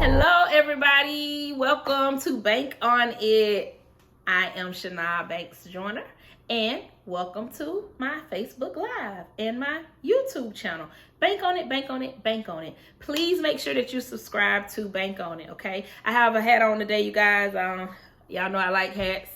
Hello, everybody. Welcome to Bank on It. I am Shana Banks Joyner, and welcome to my Facebook Live and my YouTube channel. Bank on it, bank on it, bank on it. Please make sure that you subscribe to Bank on It, okay? I have a hat on today, you guys. Y'all know I like hats.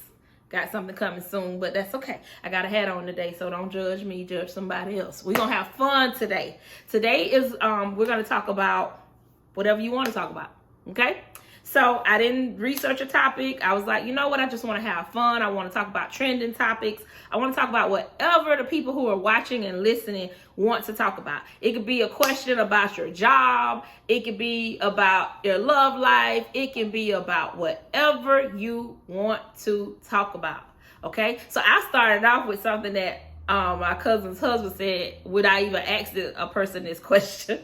Got something coming soon, but that's okay. I got a hat on today, so don't judge me, judge somebody else. We're going to have fun today. Today is, we're going to talk about whatever you want to talk about, okay? So I didn't research a topic. I was like, you know what? I just want to have fun. I want to talk about trending topics. I want to talk about whatever the people who are watching and listening want to talk about. It could be a question about your job. It could be about your love life. It can be about whatever you want to talk about. Okay? So I started off with something that my cousin's husband said, would I even ask a person this question?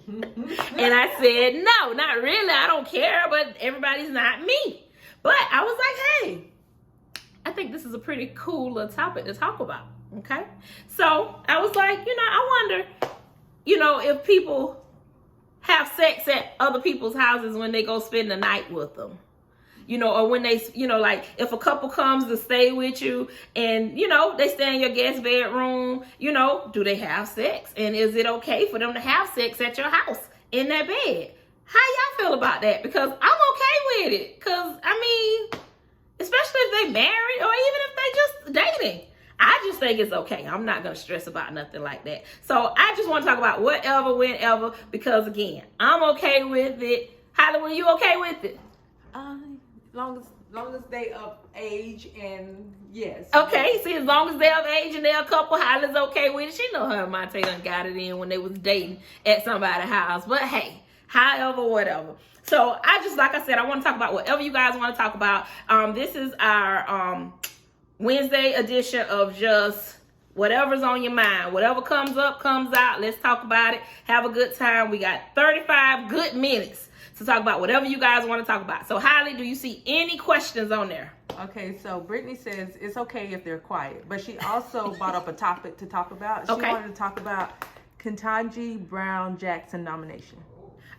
And I said, no, not really. I don't care, but everybody's not me. But I was like, hey, I think this is a pretty cool little topic to talk about. Okay. So I was like, I wonder, if people have sex at other people's houses when they go spend the night with them. Or when they, like if a couple comes to stay with you and, they stay in your guest bedroom, do they have sex? And is it okay for them to have sex at your house in their bed? How y'all feel about that? Because I'm okay with it. Because, especially if they married or even if they just dating. I just think it's okay. I'm not going to stress about nothing like that. So I just want to talk about whatever, whenever, because again, I'm okay with it. Hollywood, you okay with it? Long as they of age, and yes. Okay, see, as long as they're of age and they're a couple, Holly's okay with it. She know her and Monte done got it in when they was dating at somebody's house. But hey, however, whatever. So like I said, I want to talk about whatever you guys want to talk about. This is our Wednesday edition of just whatever's on your mind. Whatever comes up, comes out. Let's talk about it. Have a good time. We got 35 good minutes to talk about whatever you guys want to talk about. So, Holly, do you see any questions on there? Okay, so Brittany says it's okay if they're quiet, but she also brought up a topic to talk about. She wanted to talk about Ketanji Brown Jackson nomination.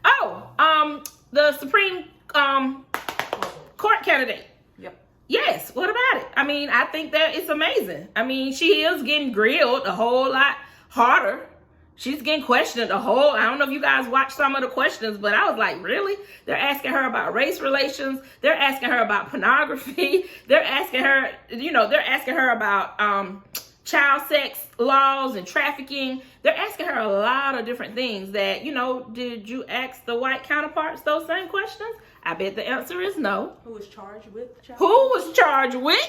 Oh, the Supreme Court candidate. Yep. Yes, what about it? I think that it's amazing. She is getting grilled a whole lot harder. She's getting questioned I don't know if you guys watched some of the questions, but I was like, really? They're asking her about race relations. They're asking her about pornography. They're asking her about child sex laws and trafficking. They're asking her a lot of different things that, did you ask the white counterparts those same questions? I bet the answer is no. Who was charged with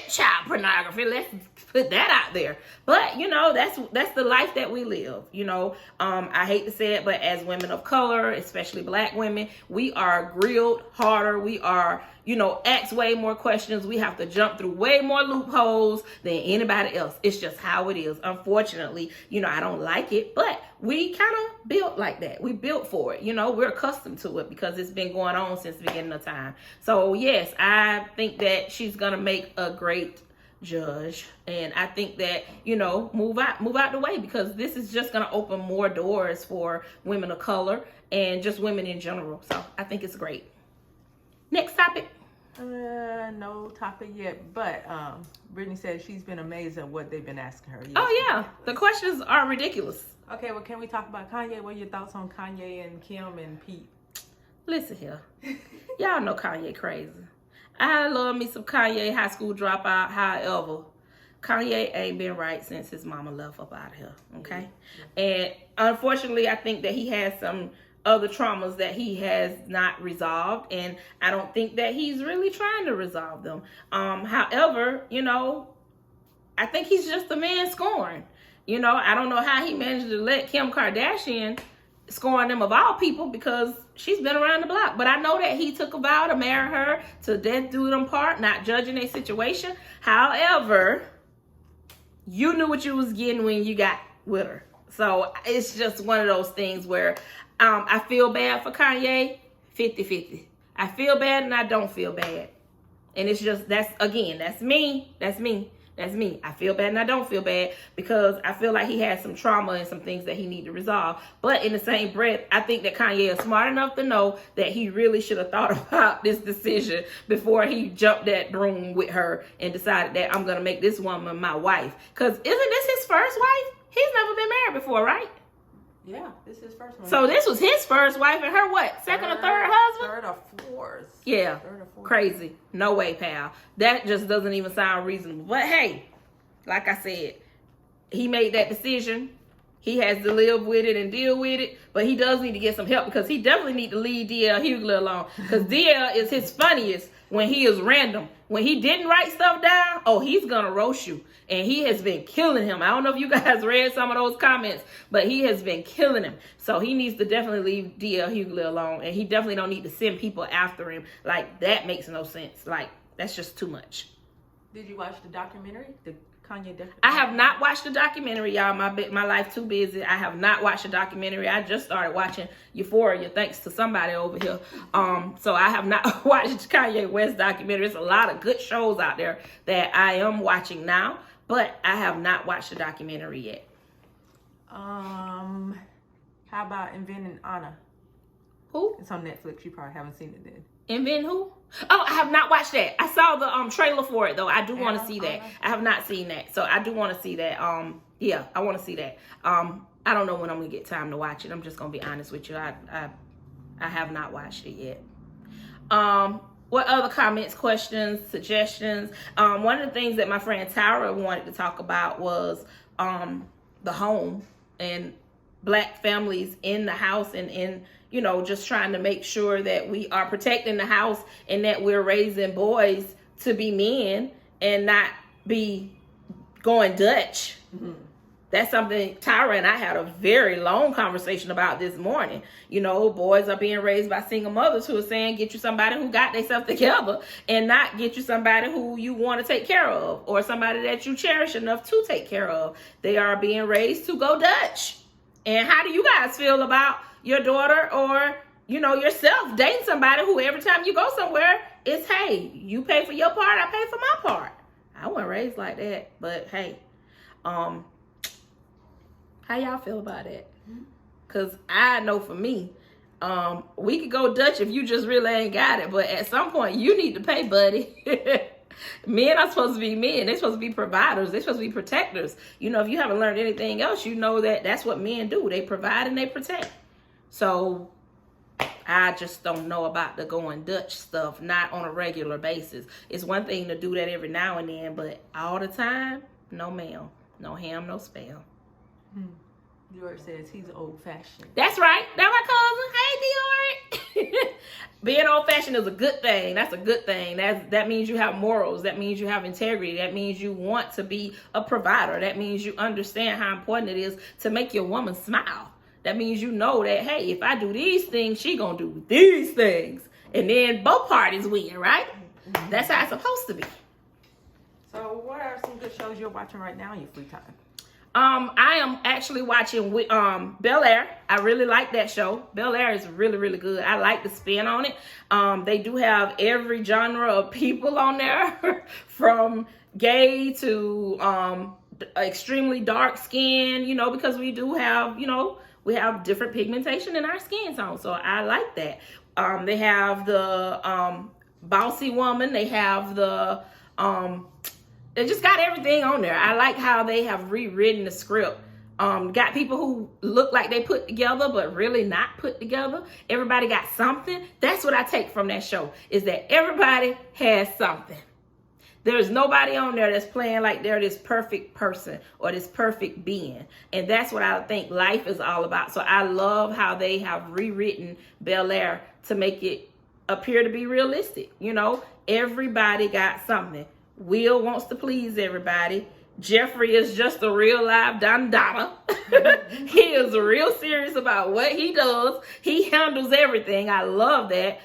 child pornography? Let's put that out there. But, that's the life that we live. I hate to say it, but as women of color, especially black women, we are grilled harder. We are, asked way more questions. We have to jump through way more loopholes than anybody else. It's just how it is. Unfortunately, I don't like it, but we kind of built like that. We built for it. We're accustomed to it because it's been going on since the beginning of time. So yes, I think that she's going to make a great judge. And I think that, move out the way, because this is just going to open more doors for women of color and just women in general. So I think it's great. Next topic. No topic yet, but Brittany said she's been amazed at what they've been asking her. Oh yeah, the questions are ridiculous. Okay, well, can we talk about Kanye? What are your thoughts on Kanye and Kim and Pete? Listen here, y'all know Kanye crazy. I love me some Kanye, high school dropout. However, Kanye ain't been right since his mama left up out of here. Okay, and unfortunately, I think that he has some other traumas that he has not resolved, and I don't think that he's really trying to resolve them. However, I think he's just a man scorned. I don't know how he managed to let Kim Kardashian scorn them of all people, because she's been around the block. But I know that he took a vow to marry her to death do them part, not judging their situation. However, you knew what you was getting when you got with her. So it's just one of those things where I feel bad for Kanye, 50-50. I feel bad and I don't feel bad. And it's just, that's me. That's me. I feel bad and I don't feel bad because I feel like he has some trauma and some things that he need to resolve. But in the same breath, I think that Kanye is smart enough to know that he really should have thought about this decision before he jumped that broom with her and decided that I'm going to make this woman my wife. Because isn't this his first wife? He's never been married before, right? Yeah, this is his first one. So this was his first wife and her what? Second or third husband? Third or fourth. Yeah. Third or fourth. Crazy. No way, pal. That just doesn't even sound reasonable. But hey, like I said, he made that decision. He has to live with it and deal with it. But he does need to get some help because he definitely need to leave DL Hughley alone. Because DL is his funniest when he is random. When he didn't write stuff down, oh, he's going to roast you. And he has been killing him. I don't know if you guys read some of those comments, but he has been killing him. So he needs to definitely leave DL Hughley alone. And he definitely don't need to send people after him. Like, that makes no sense. Like, that's just too much. Did you watch the documentary? The Kanye documentary? I have not watched the documentary, y'all. My life too busy. I have not watched the documentary. I just started watching Euphoria thanks to somebody over here. So I have not watched Kanye West documentary. There's a lot of good shows out there that I am watching now, but I have not watched the documentary yet. How about Inventing Anna? Who? It's on Netflix. You probably haven't seen it then. Invent who? Oh, I have not watched that. I saw the trailer for it though. I do want to see that. I have not seen that, so I do want to see that. Yeah, I want to see that. I don't know when I'm gonna get time to watch it. I'm just gonna be honest with you. I have not watched it yet. What other comments, questions, suggestions? One of the things that my friend Tyra wanted to talk about was the home and Black families in the house and in, you know, just trying to make sure that we are protecting the house and that we're raising boys to be men and not be going Dutch. Mm-hmm. That's something Tyra and I had a very long conversation about this morning. You know, boys are being raised by single mothers who are saying, get you somebody who got themselves together and not get you somebody who you want to take care of or somebody that you cherish enough to take care of. They are being raised to go Dutch. And how do you guys feel about your daughter or, you know, yourself dating somebody who every time you go somewhere, it's, hey, you pay for your part, I pay for my part. I wasn't raised like that, but hey, how y'all feel about that? Because I know for me, we could go Dutch if you just really ain't got it, but at some point you need to pay, buddy. Men are supposed to be men. They're supposed to be providers. They're supposed to be protectors. You know, if you haven't learned anything else, you know that that's what men do. They provide and they protect. So I just don't know about the going Dutch stuff, not on a regular basis. It's one thing to do that every now and then, but all the time, no ma'am. No ham, no spell. Dior says he's old-fashioned. That's right. That's my cousin. Hey, Dior. Being old-fashioned is a good thing. That's a good thing. That means you have morals. That means you have integrity. That means you want to be a provider. That means you understand how important it is to make your woman smile. That means you know that, hey, if I do these things, she gonna do these things. And then both parties win, right? Mm-hmm. That's how it's supposed to be. So what are some good shows you're watching right now in your free time? I am actually watching Bel Air. I really like that show. Bel Air is really, really good. I like the spin on it. They do have every genre of people on there, from gay to extremely dark skin, you know, because we do have, you know, we have different pigmentation in our skin tone. So I like that. They have the bossy woman. They have the they just got everything on there. I like how they have rewritten the script. Got people who look like they put together, but really not put together. Everybody got something. That's what I take from that show, is that everybody has something. There's nobody on there that's playing like they're this perfect person or this perfect being. And that's what I think life is all about. So I love how they have rewritten Bel Air to make it appear to be realistic. You know, everybody got something. Will wants to please everybody. Jeffrey is just a real live Don Dada. He is real serious about what he does. He handles everything. I love that.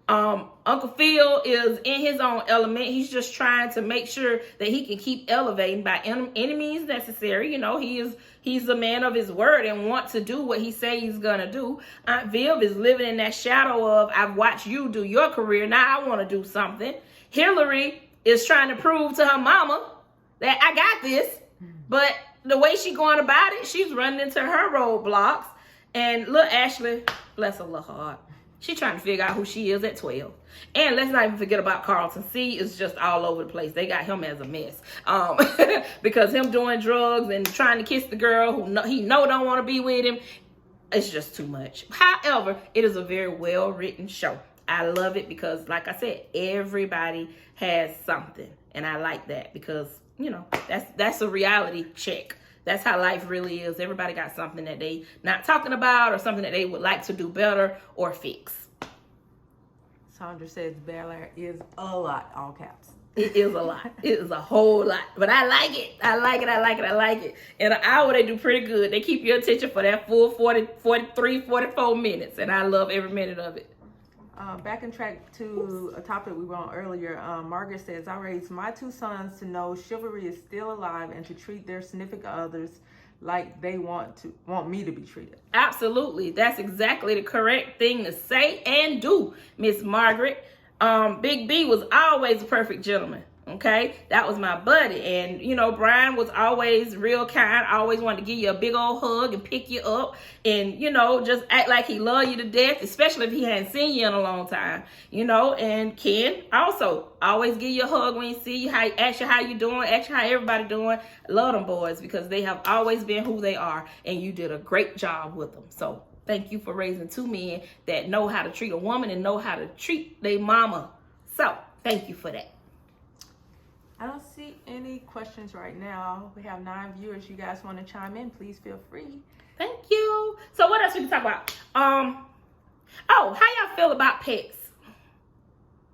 Uncle Phil is in his own element. He's just trying to make sure that he can keep elevating by any means necessary. You know, he's a man of his word and wants to do what he says he's gonna do. Aunt Viv is living in that shadow of, I've watched you do your career, now I want to do something. Hillary is trying to prove to her mama that I got this. But the way she going about it, she's running into her roadblocks. And little Ashley, bless her little heart, she trying to figure out who she is at 12. And let's not even forget about Carlton. C is just all over the place. They got him as a mess. Because him doing drugs and trying to kiss the girl who he don't want to be with him, it's just too much. However, it is a very well-written show. I love it because, like I said, everybody has something. And I like that because, you know, that's a reality check. That's how life really is. Everybody got something that they not talking about or something that they would like to do better or fix. Sandra says Bel Air is a lot, all caps. It is a lot. It is a whole lot. But I like it. I like it. I like it. I like it. In an hour, they do pretty good. They keep your attention for that full 40, 43, 44 minutes. And I love every minute of it. Back and track to a topic we were on earlier. Margaret says, I raised my 2 sons to know chivalry is still alive and to treat their significant others like they want me to be treated. Absolutely. That's exactly the correct thing to say and do, Miss Margaret. Big B was always a perfect gentleman. Okay, that was my buddy. And, you know, Brian was always real kind, always wanted to give you a big old hug and pick you up and, you know, just act like he loved you to death, especially if he hadn't seen you in a long time, you know. And Ken also always give you a hug when he see you, ask you how you doing, ask you how everybody doing. I love them boys because they have always been who they are, and you did a great job with them. So thank you for raising 2 men that know how to treat a woman and know how to treat their mama. So thank you for that. I don't see any questions right now. We have 9 viewers. You guys want to chime in? Please feel free. Thank you. So what else we can talk about? Oh, how y'all feel about pets?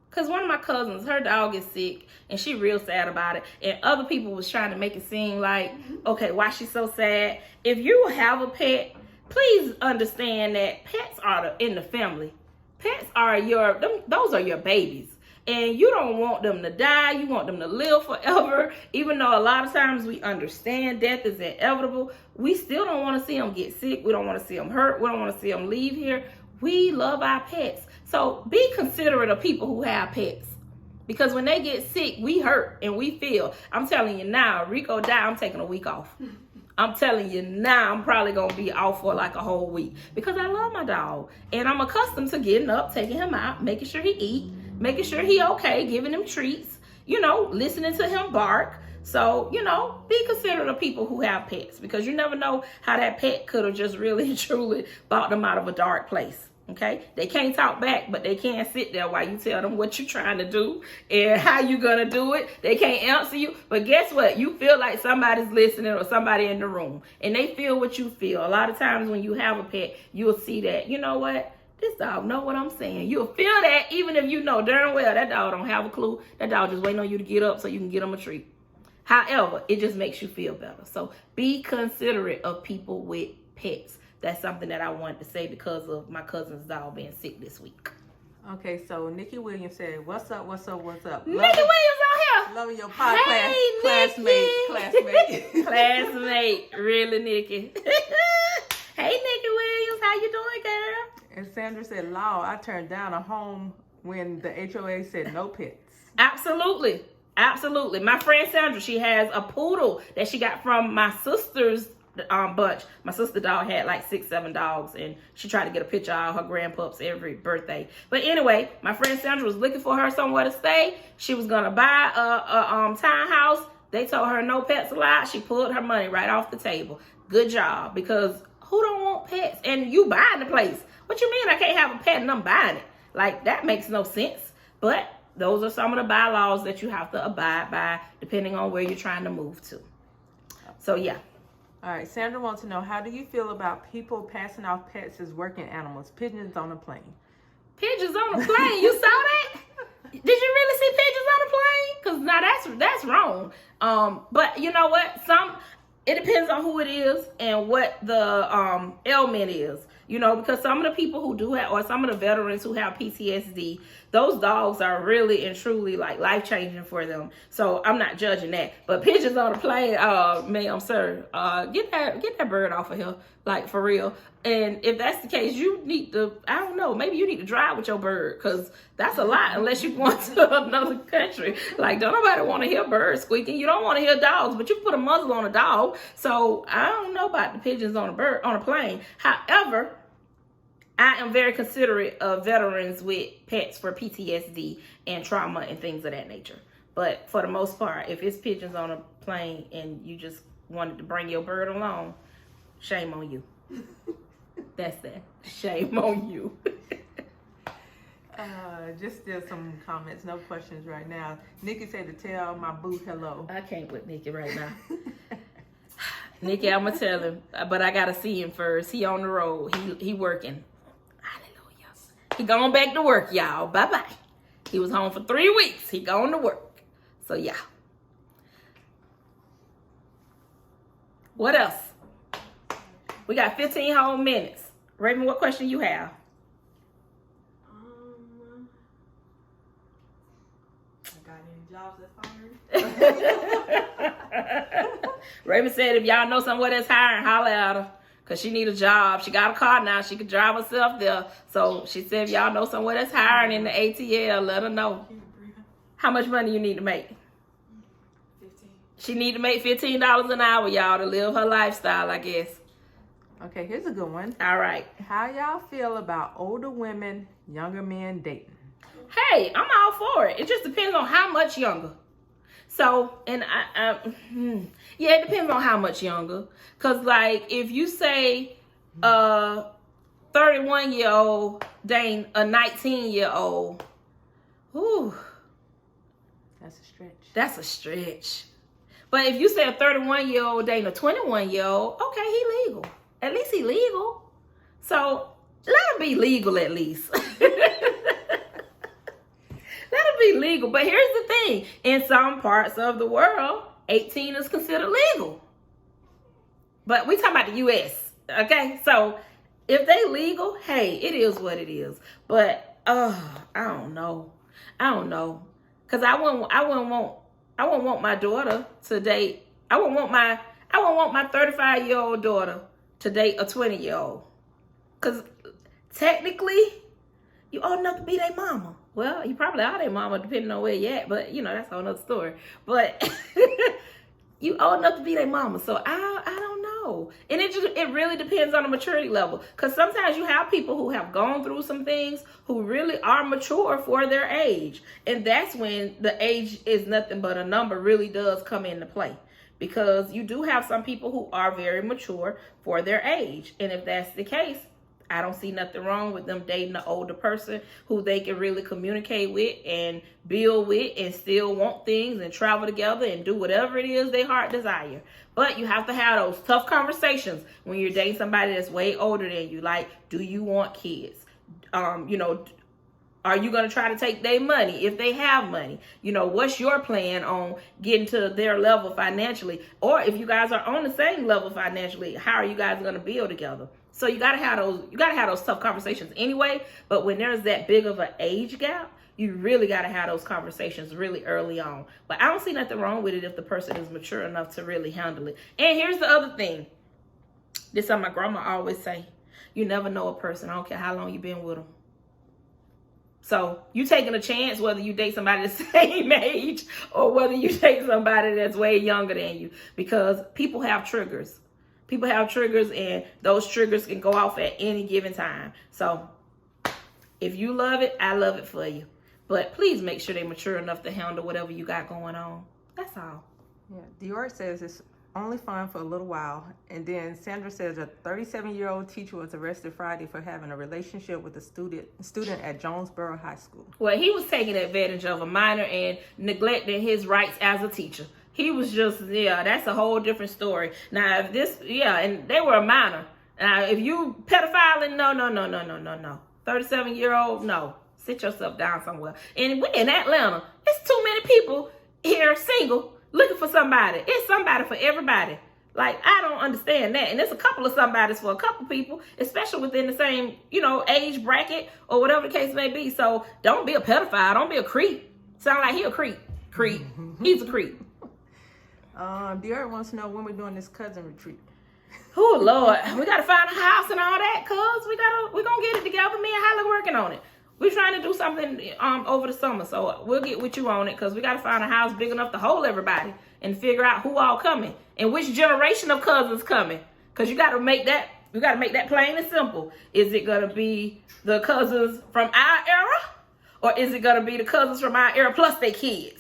Because one of my cousins, her dog is sick, and she real sad about it. And other people was trying to make it seem like, okay, why she's so sad? If you have a pet, please understand that pets are in the family. Pets are those are your babies. And you don't want them to die. You want them to live forever. Even though a lot of times we understand death is inevitable, we still don't want to see them get sick. We don't want to see them hurt. We don't want to see them leave here. We love our pets. So be considerate of people who have pets. Because when they get sick, we hurt and we feel. I'm telling you now, Rico died, I'm taking a week off. I'm telling you now, I'm probably going to be off for like a whole week. Because I love my dog. And I'm accustomed to getting up, taking him out, making sure he eat. Making sure he okay, giving him treats, you know, listening to him bark. So, you know, be considerate of people who have pets because you never know how that pet could have just really and truly brought them out of a dark place. Okay, they can't talk back, but they can sit there while you tell them what you're trying to do and how you're gonna do it. They can't answer you, but guess what? You feel like somebody's listening or somebody in the room, and they feel what you feel. A lot of times when you have a pet, you'll see that, you know what? This dog know what I'm saying. You'll feel that even if you know darn well that dog don't have a clue. That dog just waiting on you to get up so you can get him a treat. However, it just makes you feel better. So be considerate of people with pets. That's something that I wanted to say because of my cousin's dog being sick this week. Okay, so Nikki Williams said, what's up, what's up, what's up? Nikki Williams on here. Loving your podcast. Hey, classmate. Classmate. Really, Nikki. Hey, Nikki Williams. How you doing, girl? And Sandra said, Law, I turned down a home when the HOA said no pets. Absolutely. Absolutely. My friend Sandra, she has a poodle that she got from my sister's bunch. My sister dog had like 6-7 dogs, and she tried to get a picture of her grandpups every birthday. But anyway, my friend Sandra was looking for her somewhere to stay. She was going to buy a townhouse. They told her no pets allowed. She pulled her money right off the table. Good job, because who don't want pets? And you buying the place. What you mean I can't have a pet and I'm buying it? Like, that makes no sense. But those are some of the bylaws that you have to abide by depending on where you're trying to move to. So, yeah. All right. Sandra wants to know, how do you feel about people passing off pets as working animals? Pigeons on a plane. Pigeons on a plane? You saw that? Did you really see pigeons on a plane? Because now that's wrong. But you know what? It depends on who it is and what the ailment is. You know, because some of the people who do have, or some of the veterans who have PTSD, those dogs are really and truly like life-changing for them. So I'm not judging that. But pigeons on a plane, ma'am, sir, get that bird off of here, like for real. And if that's the case, you need to, I don't know, maybe you need to drive with your bird, because that's a lot unless you going to another country. Like, don't nobody want to hear birds squeaking. You don't want to hear dogs, but you can put a muzzle on a dog. So I don't know about the pigeons on a plane. However, I am very considerate of veterans with pets for PTSD and trauma and things of that nature. But for the most part, if it's pigeons on a plane and you just wanted to bring your bird along, shame on you. That's that. Shame on you. Just still some comments, no questions right now. Nikki said to tell my boo hello. I can't with Nikki right now. Nikki, I'm gonna tell him, but I gotta see him first. He on the road. He working. Hallelujah. He going back to work, y'all. Bye-bye. He was home for 3 weeks. He going to work. So yeah. What else? We got 15 whole minutes. Raven, what question you have? Got any jobs that's hiring? Raven said if y'all know somewhere that's hiring, holler at her. Because she need a job. She got a car now. She can drive herself there. So she said if y'all know somewhere that's hiring in the ATL, let her know. How much money you need to make? 15. She need to make $15 an hour, y'all, to live her lifestyle, I guess. Okay, here's a good one. All right. How y'all feel about older women, younger men dating? Hey, I'm all for it. It just depends on how much younger. So, and yeah, it depends on how much younger. Because, like, if you say 31-year-old dating a 19-year-old, whew. That's a stretch. That's a stretch. But if you say a 31-year-old dating a 21-year-old, okay, he legal. At least he legal. So let him be legal at least. Let him be legal. But here's the thing. In some parts of the world, 18 is considered legal. But we talking about the U.S., okay? So if they legal, hey, it is what it is. But, I don't know. Because I wouldn't want my daughter to date. I wouldn't want my 35-year-old daughter to date a 20-year-old. Because technically, you old enough to be their mama. Well, you probably are their mama, depending on where you're at. But, you know, that's a whole nother story. But you old enough to be their mama. So I don't know. And it really depends on the maturity level. Because sometimes you have people who have gone through some things who really are mature for their age. And that's when the age is nothing but a number really does come into play. Because you do have some people who are very mature for their age. And if that's the case, I don't see nothing wrong with them dating an older person who they can really communicate with and build with and still want things and travel together and do whatever it is their heart desire. But you have to have those tough conversations when you're dating somebody that's way older than you. Like, do you want kids? Are you going to try to take their money if they have money? You know, what's your plan on getting to their level financially? Or if you guys are on the same level financially, how are you guys going to build together? So you got to have those tough conversations anyway. But when there's that big of an age gap, you really got to have those conversations really early on. But I don't see nothing wrong with it if the person is mature enough to really handle it. And here's the other thing. This is something my grandma always say. You never know a person. I don't care how long you've been with them. So you taking a chance whether you date somebody the same age or whether you date somebody that's way younger than you. Because people have triggers. People have triggers, and those triggers can go off at any given time. So if you love it, I love it for you. But please make sure they're mature enough to handle whatever you got going on. That's all. Yeah, Dior says it's only fun for a little while. And then Sandra says a 37-year-old teacher was arrested Friday for having a relationship with a student at Jonesboro High School. Well, he was taking advantage of a minor and neglecting his rights as a teacher. He was just, that's a whole different story. Now, if this, and they were a minor. Now, if you pedophiling, no. 37-year-old, no. Sit yourself down somewhere. And in Atlanta, it's too many people here single looking for somebody. It's somebody for everybody. Like, I don't understand that. And there's a couple of somebodies for a couple people, especially within the same, age bracket or whatever the case may be. So don't be a pedophile. Don't be a creep. Sound like he a creep. He's a creep. Dior wants to know when we're doing this cousin retreat. Oh Lord, we gotta find a house and all that, cuz we're gonna get it together. Me and Holly working on it. We're trying to do something over the summer, so we'll get with you on it, because we gotta find a house big enough to hold everybody and figure out who all coming and which generation of cousins coming. Cause you gotta make that plain and simple. Is it gonna be the cousins from our era, or is it gonna be the cousins from our era plus their kids?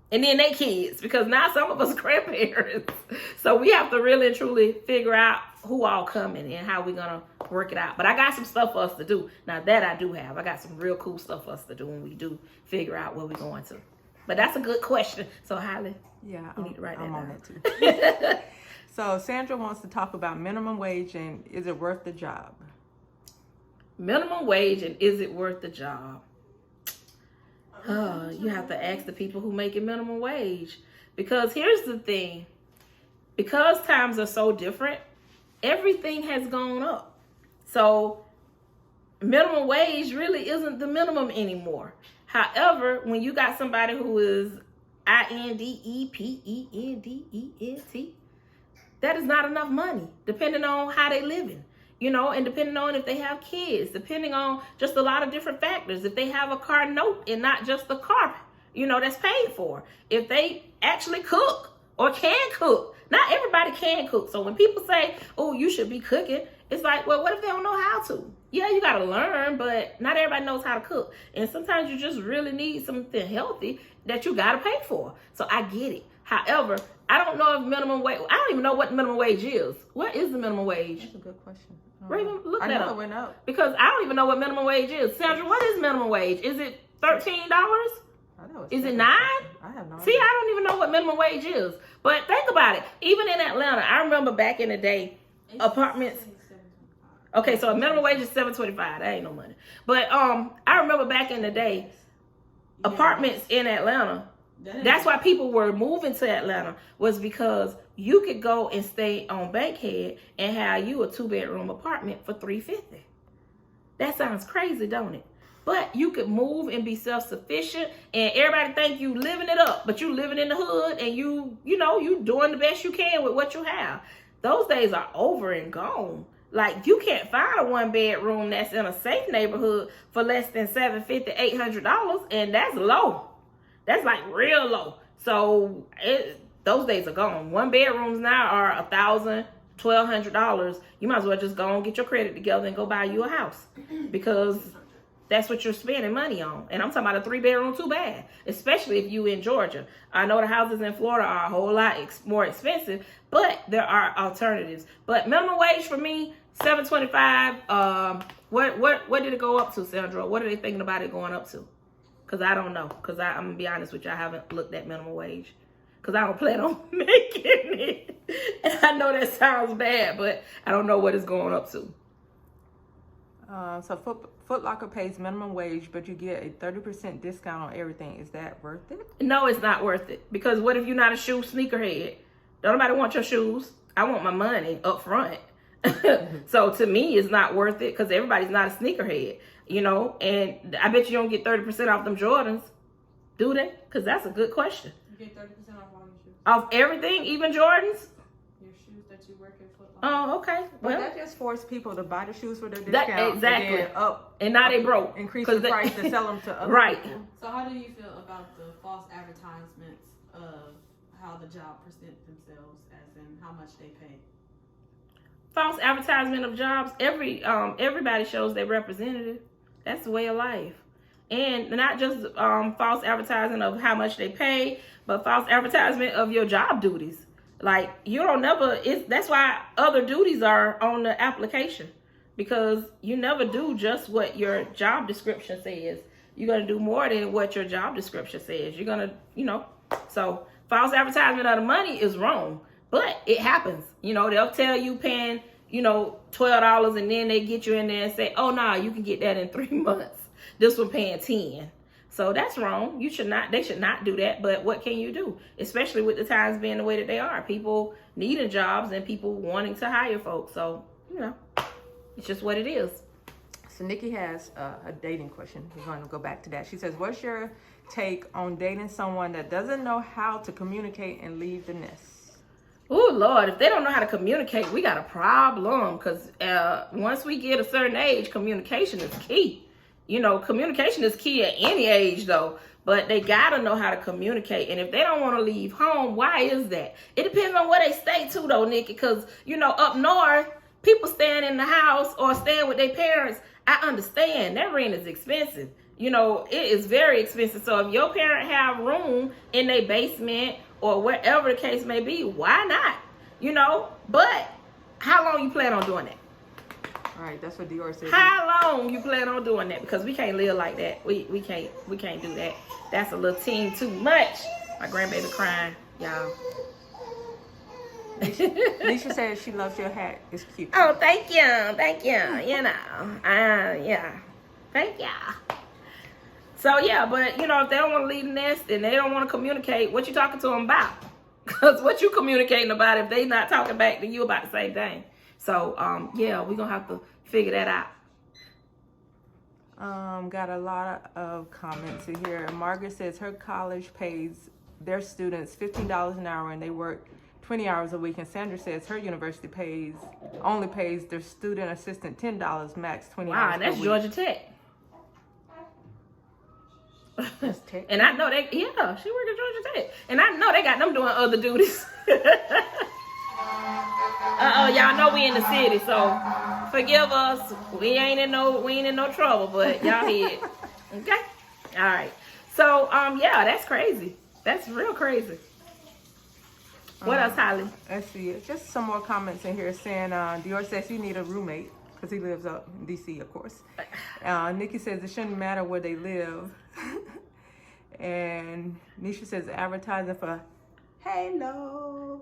And then they kids, because now some of us are grandparents. So we have to really and truly figure out who all coming and how we're going to work it out. But I got some stuff for us to do. Now that I do have. I got some real cool stuff for us to do when we do figure out where we're going to. But that's a good question. So Holly, yeah, you need to write that I'm down. on it too. So Sandra wants to talk about minimum wage and is it worth the job? Minimum wage and is it worth the job? You have to ask the people who make it minimum wage. Because here's the thing. Because times are so different, everything has gone up. So minimum wage really isn't the minimum anymore. However, when you got somebody who is INDEPENDENT, that is not enough money, depending on how they living. You know, and depending on if they have kids, depending on just a lot of different factors. If they have a car note and not just the car, you know, that's paid for. If they actually cook or can cook. Not everybody can cook. So when people say, oh, you should be cooking, it's like, well, what if they don't know how to? Yeah, you got to learn, but not everybody knows how to cook. And sometimes you just really need something healthy that you got to pay for. So I get it. However, I don't know if minimum wage, I don't even know what minimum wage is. What is the minimum wage? That's a good question. Raven, look I that know up. it went up. Because I don't even know what minimum wage is. Sandra, what is minimum wage? Is it $13? Is it $9? I have no See, idea. I don't even know what minimum wage is. But think about it. Even in Atlanta, I remember back in the day, apartments. Okay, so a minimum wage is $7.25. That ain't no money. But I remember back in the day, apartments in Atlanta. That's why people were moving to Atlanta, was because you could go and stay on Bankhead and have you a 2-bedroom apartment for $350. That sounds crazy, don't it? But you could move and be self-sufficient, and everybody think you living it up, but you living in the hood, and you doing the best you can with what you have. Those days are over and gone. Like, you can't find a 1-bedroom that's in a safe neighborhood for less than $750, $800, and that's low. That's like real low. So those days are gone. 1-bedrooms now are $1,000, $1,200. You might as well just go and get your credit together and go buy you a house, because that's what you're spending money on. And I'm talking about a 3-bedroom, 2-bath, especially if you in Georgia. I know the houses in Florida are a whole lot more expensive, but there are alternatives. But minimum wage for me, $7.25. What did it go up to, Sandra? What are they thinking about it going up to? Because I don't know. Because I'm going to be honest with you, I haven't looked at minimum wage. Because I don't plan on making it. And I know that sounds bad, but I don't know what it's going up to. So Foot Locker pays minimum wage, but you get a 30% discount on everything. Is that worth it? No, it's not worth it. Because what if you're not a shoe sneakerhead? Don't nobody want your shoes. I want my money up front. So to me, it's not worth it, because everybody's not a sneakerhead. You know, and I bet you don't get 30% off them Jordans. Do they? Because that's a good question. You get 30% off all your shoes. Off everything, even Jordans? Your shoes that you work in Foot Locker. Oh, okay. But Well, that just forced people to buy the shoes for their discount. exactly. And now they broke. Increase the price to sell them to other Right. people. So how do you feel about the false advertisements of how the job present themselves, as in how much they pay? False advertisement of jobs. Everybody shows their representative. That's the way of life. And not just false advertising of how much they pay, but false advertisement of your job duties. Like, you don't never, that's why other duties are on the application, because you never do just what your job description says. You're going to do more than what your job description says. You're going to, so false advertisement of the money is wrong, but it happens. They'll tell you paying, $12, and then they get you in there and say, oh, no, you can get that in 3 months. This one paying 10. So that's wrong. They should not do that. But what can you do? Especially with the times being the way that they are. People needing jobs and people wanting to hire folks. So, it's just what it is. So Nikki has a dating question. We're going to go back to that. She says, what's your take on dating someone that doesn't know how to communicate and leave the nest? Oh, Lord, if they don't know how to communicate, we got a problem. Because once we get a certain age, communication is key. You know, communication is key at any age, though. But they got to know how to communicate. And if they don't want to leave home, why is that? It depends on where they stay, too, though, Nikki. Because, you know, up north, people staying in the house or staying with their parents, I understand. That rent is expensive. You know, it is very expensive. So if your parent have room in their basement or wherever the case may be, why not? You know, but how long you plan on doing that? All right, that's what Dior said. How long you plan on doing that? Because we can't live like that. We can't do that. That's a little team too much. My grandbaby crying, y'all. Nisha says she loves your hat. It's cute. Oh, thank you. You know, yeah, thank you. So yeah, but you know, if they don't want to leave the nest and they don't want to communicate, what you talking to them about? Because what you communicating about if they not talking back to you about the same thing? So yeah, we're gonna have to figure that out. Got a lot of comments in here. Margaret says her college pays their students $15 an hour and they work 20 hours a week. And Sandra says her university only pays their student assistant $10 max 20 hours Wow, per and that's week. Georgia Tech. That's Tech. And I know she work at Georgia Tech. And I know they got them doing other duties. Y'all know we in the city, so forgive us. We ain't in no trouble, but y'all here. Okay? All right. So yeah, that's crazy. That's real crazy. What else, Holly? Let's see. Just some more comments in here saying Dior says you need a roommate because he lives up in DC, of course. Nikki says it shouldn't matter where they live. And Nisha says advertising for Halo.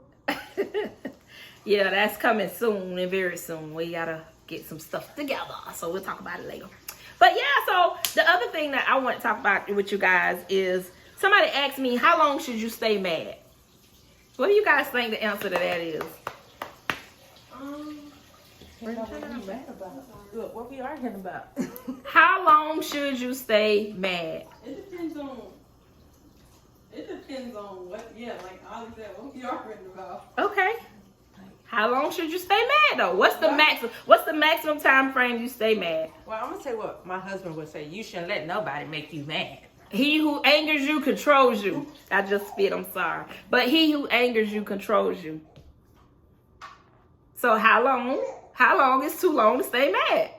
Yeah, that's coming soon and very soon. We gotta get some stuff together, so we'll talk about it later. But yeah, so the other thing that I want to talk about with you guys is somebody asked me, how long should you stay mad? What do you guys think the answer to that is? What we arguing about? How long should you stay mad? It depends on what, like Ollie said, what we arguing about. Okay. How long should you stay mad though? What's the maximum time frame you stay mad? Well, I'm gonna say what my husband would say. You shouldn't let nobody make you mad. He who angers you controls you. I just spit, I'm sorry. But he who angers you controls you. So how long is too long to stay mad?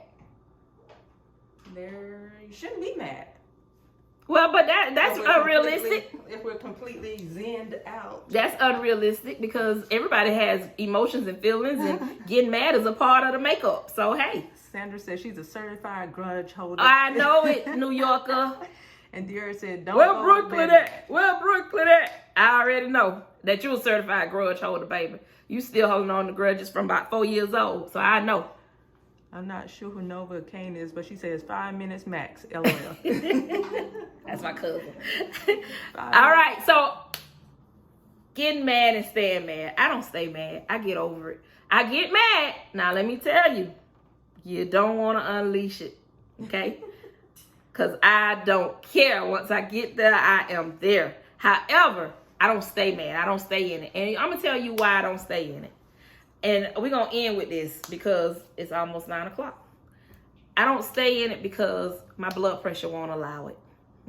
You shouldn't be mad. Well, but that's unrealistic. If we're completely zenned out. That's unrealistic because everybody has emotions and feelings, and getting mad is a part of the makeup. So hey. Sandra says she's a certified grudge holder. I know it, New Yorker. And Dear said, don't Where go Brooklyn to bed. at? Where Brooklyn at? I already know that you're a certified grudge holder, baby. You still holding on to grudges from about 4 years old, so I know. I'm not sure who Nova Kane is, but she says 5 minutes max. LOL. That's my cousin. All right, so getting mad and staying mad. I don't stay mad. I get over it. I get mad. Now, let me tell you, you don't want to unleash it, okay? Because I don't care. Once I get there, I am there. However, I don't stay mad. I don't stay in it. And I'm going to tell you why I don't stay in it. And we're going to end with this because it's almost 9 o'clock. I don't stay in it because my blood pressure won't allow it.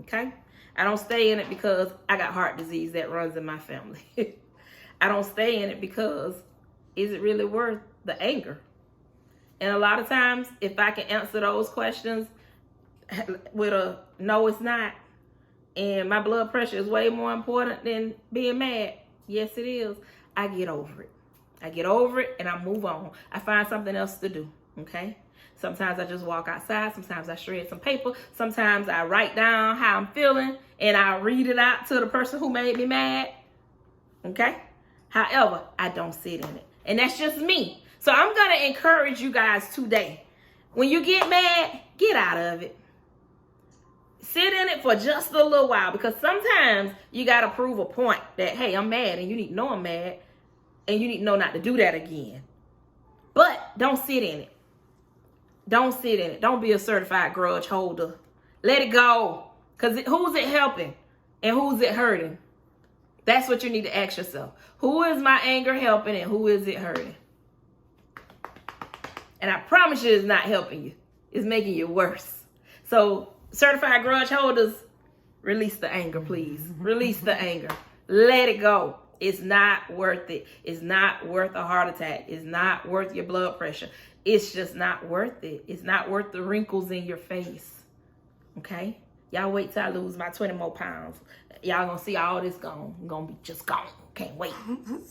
Okay? I don't stay in it because I got heart disease that runs in my family. I don't stay in it because is it really worth the anger? And a lot of times, if I can answer those questions with a no, it's not, and my blood pressure is way more important than being mad, yes, it is, I get over it. I get over it and I move on. I find something else to do, okay? Sometimes I just walk outside. Sometimes I shred some paper. Sometimes I write down how I'm feeling and I read it out to the person who made me mad, okay? However, I don't sit in it. And that's just me. So I'm going to encourage you guys today. When you get mad, get out of it. Sit in it for just a little while because sometimes you got to prove a point that, hey, I'm mad, and you need to know I'm mad. And you need to know not to do that again. But don't sit in it. Don't sit in it. Don't be a certified grudge holder. Let it go. Because who's it helping? And who's it hurting? That's what you need to ask yourself. Who is my anger helping and who is it hurting? And I promise you it's not helping you. It's making you worse. So certified grudge holders, release the anger, please. Release the anger. Let it go. It's not worth it. It's not worth a heart attack. It's not worth your blood pressure. It's just not worth it. It's not worth the wrinkles in your face. Okay? Y'all wait till I lose my 20 more pounds. Y'all gonna see all this gone. I'm gonna be just gone. Can't wait.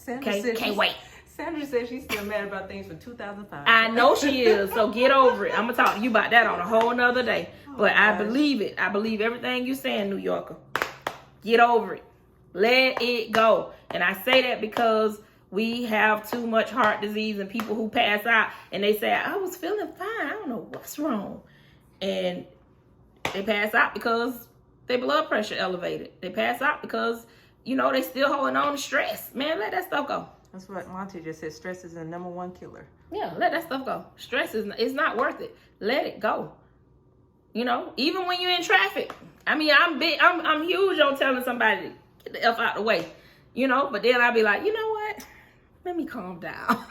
Okay? Can't wait. Sandra says she's still mad about things from 2005. I know she is, so get over it. I'm gonna talk to you about that on a whole nother day. But I believe it. I believe everything you saying, New Yorker. Get over it. Let it go. And I say that because we have too much heart disease and people who pass out and they say, I was feeling fine. I don't know what's wrong. And they pass out because their blood pressure elevated. They pass out because, they still holding on to stress. Man, let that stuff go. That's what Monty just said. Stress is the #1 killer. Yeah, let that stuff go. Stress it's not worth it. Let it go. Even when you're in traffic. I mean, I'm huge on telling somebody to get the F out the way. But then I'll be like, you know what? Let me calm down.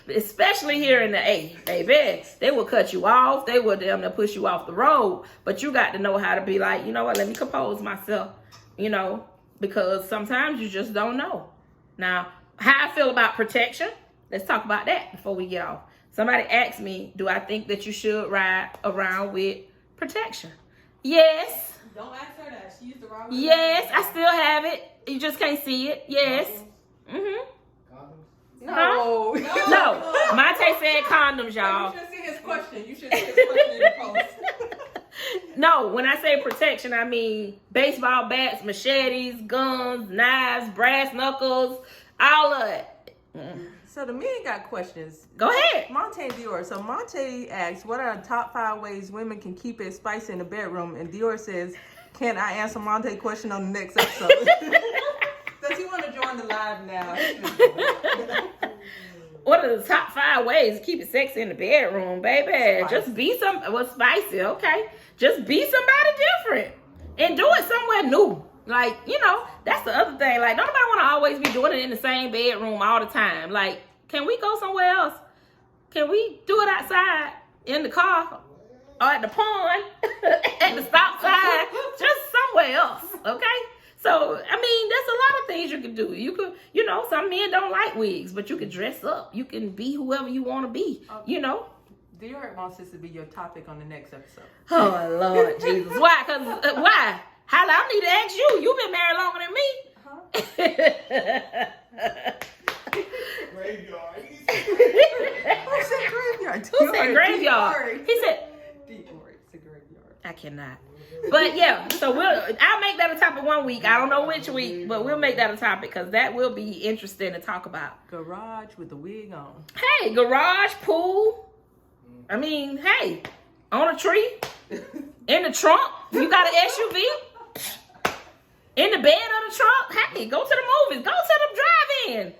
Especially here in the A, baby. They will cut you off. They will damn near push you off the road. But you got to know how to be like, you know what? Let me compose myself. Because sometimes you just don't know. Now, how I feel about protection, let's talk about that before we get off. Somebody asked me, do I think that you should ride around with protection? Yes. Don't ask her that. She used the wrong word. Yes, I still have it. You just can't see it. Yes. Mm-hmm. No. No. Monte said condoms, y'all. You should see his question. You should see his question in the post. No, when I say protection, I mean baseball bats, machetes, guns, knives, brass knuckles, all of it. So the men got questions. Go ahead. Monte and Dior. So Monte asks, what are the top 5 ways women can keep it spicy in the bedroom? And Dior says, can I answer Monte's question on the next episode? Does he want to join the live now? What are the top 5 ways to keep it sexy in the bedroom, baby? Spicy. Just be spicy, okay? Just be somebody different. And do it somewhere new. Like, that's the other thing. Like, don't nobody want to always be doing it in the same bedroom all the time. Like, can we go somewhere else? Can we do it outside, in the car, or at the pond, at the stop sign, just somewhere else, okay? So, I mean, there's a lot of things you can do. You could, some men don't like wigs, but you can dress up. You can be whoever you want to be, Dior wants this to be your topic on the next episode. Oh, Lord Jesus. Why? Because, why? I need to ask you. You've been married longer than me. Graveyard. Who said graveyard? Who said graveyard? He said Dior. It's a graveyard. I cannot. But yeah, so I'll make that a topic one week. I don't know which week, but we'll make that a topic because that will be interesting to talk about. Garage with the wig on. Hey, garage, pool. I mean, hey, on a tree, in the trunk. You got an SUV. In the bed of the truck, hey, go to the movies, go to the drive-in.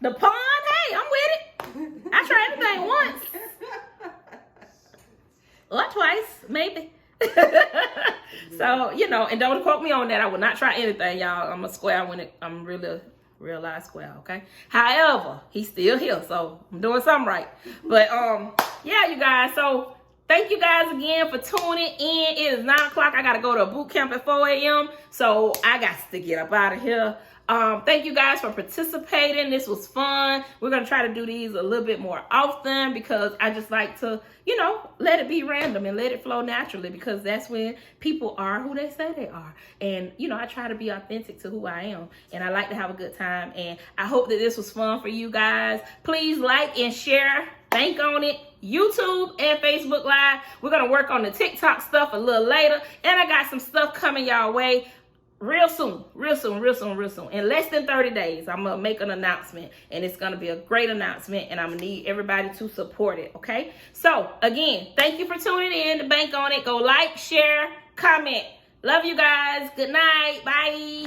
The pond, hey, I'm with it. I try everything once. Or twice, maybe. So, and don't quote me on that. I will not try anything, y'all. I'm a square when I'm really real life square, okay? However, he's still here, so I'm doing something right. But, yeah, you guys, so thank you guys again for tuning in. It is 9 o'clock. I got to go to a boot camp at 4 a.m. So I got to get up out of here. Thank you guys for participating. This was fun. We're going to try to do these a little bit more often because I just like to, let it be random and let it flow naturally because that's when people are who they say they are. And, I try to be authentic to who I am. And I like to have a good time. And I hope that this was fun for you guys. Please like and share. Bank on it. YouTube and Facebook Live. We're going to work on the TikTok stuff a little later. And I got some stuff coming y'all way real soon. In less than 30 days, I'm going to make an announcement. And it's going to be a great announcement. And I'm going to need everybody to support it. Okay? So, again, thank you for tuning in to Bank on It. Go like, share, comment. Love you guys. Good night. Bye.